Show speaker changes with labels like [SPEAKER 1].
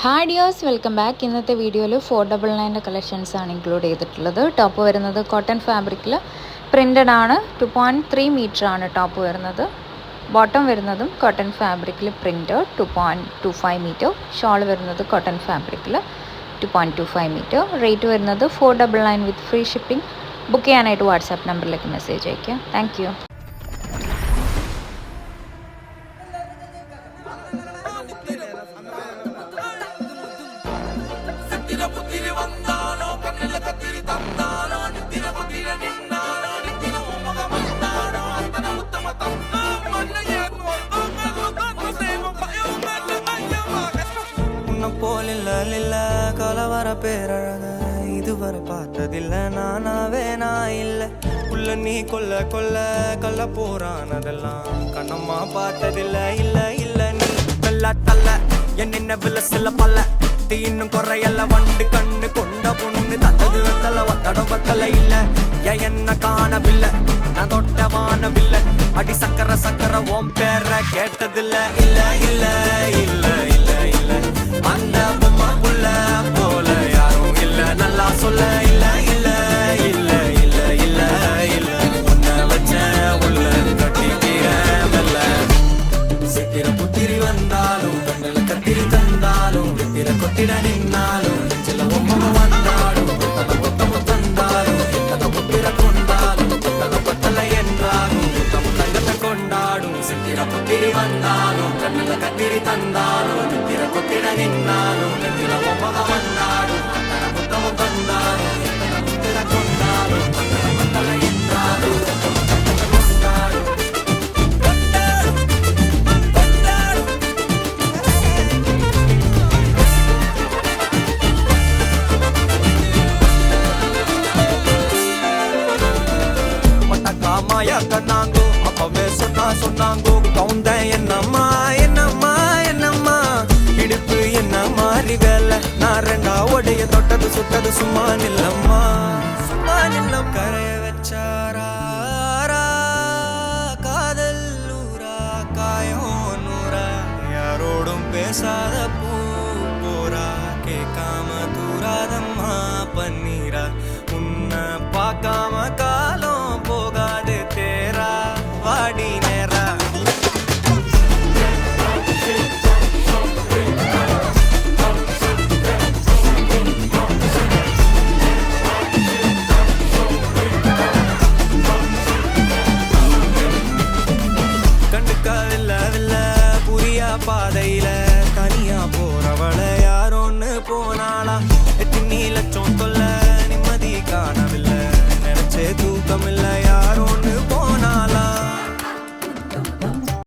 [SPEAKER 1] Hi dears, welcome back. ഇന്നത്തെ വീഡിയോയിൽ 499 collections ആണ് ഇൻക്ലൂഡ് ചെയ്തിട്ടുള്ളത്. ടോപ്പ് വരുന്നത് കോട്ടൺ ഫാബ്രിക്കിൽ പ്രിൻ്റഡ് ആണ്. 2.3 മീറ്റർ ആണ് ടോപ്പ് വരുന്നത്. ബോട്ടം വരുന്നതും കോട്ടൺ ഫാബ്രിക്കിൽ പ്രിൻ്റഡ് 2.25 മീറ്റർ. ഷോൾ വരുന്നത് കോട്ടൺ ഫാബ്രിക്കിൽ 2.25 മീറ്റർ. റേറ്റ് വരുന്നത് 499 വിത്ത് ഫ്രീ ഷിപ്പിംഗ്. ബുക്ക് ചെയ്യാനായിട്ട് വാട്സാപ്പ് നമ്പറിലേക്ക് മെസ്സേജ് അയയ്ക്കുക. Thank you.
[SPEAKER 2] கலவர பேரழக இதுவரை பார்த்ததில்ல, நானாவே நான் இல்ல. உள்ள நீ கொல்ல கொல்ல கல்ல போறானதெல்லாம் கண்ணம்மா பார்த்ததில்ல. இல்ல இல்ல நீ வெள்ள தள்ள என் நினைவுல சில பல்ல இன்னும் குறையல்ல. வண்டு கண்ணு கொண்ட பொண்ணு தந்தது வெத்தல ஒத்தடம் பத்தல. இல்ல என்ன காணவில்லை, நான் தொட்ட வானவில்லை. அடி சக்கர சக்கர ஓம் பேர கேட்டதில்ல. இல்ல இல்ல இல்ல இல்ல இல்ல அந்த பொம்மா புள்ள போல யாரும் இல்ல, நல்லா சொல்ல. இல்ல இல்ல இல்ல இல்ல இல்ல இல்ல உன்னை வச்ச உள்ள கட்டிக்கிற வெல்ல. சித்திர புத்திரி வந்தாலும் கண்ணில கத்திரி தந்தாலும் வித்திர கொத்திட நின்னாலும் நெஞ்சில ஒம்ம வந்தாலும் கொத்தம தந்தாலும் எத்தனை புத்திர கொண்டாலும் கொத்தனை பத்தலை என்றாலும் தங்கத்தை கொண்டாடும். சித்திர புத்திரி வந்தாலும் கண்ணில கத்திரி தந்தாலும் வித்திர கொத்திட நின்னாலும் நெஞ்சில ஒம்ம வந்தாலும் கொத்தம தந்தாலும் எத்தனை புத்திர கொண்டாலும் கொத்தனை பத்தலை என்றாலும் கொண்டாடும். மாயா கண்ணாங்கோ அப்பவே சொன்னாங்கோ கவுந்த என்னம்மா என்னம்மா என்னம்மா இடுப்பு என்ன மாறி வேலை. நான் ரெண்டா உடைய தொட்டது சுட்டது சும்மா நில்லம்மா சும்மா நில்லம். கரைய வச்சாரா காதல் ஊரா காயம் நூறா யாரோடும் பேசாத பூ போரா கேட்காம தூராதம்மா பன்னீரா. உன்னை பார்க்காம காலம் போகாது தேரா வாடி நேரா. கண்டுக்காதில்ல வில்ல புரியா பாதையில தனியா போறவள யாரோன்னு போனாளா. எத்தனை லட்சம்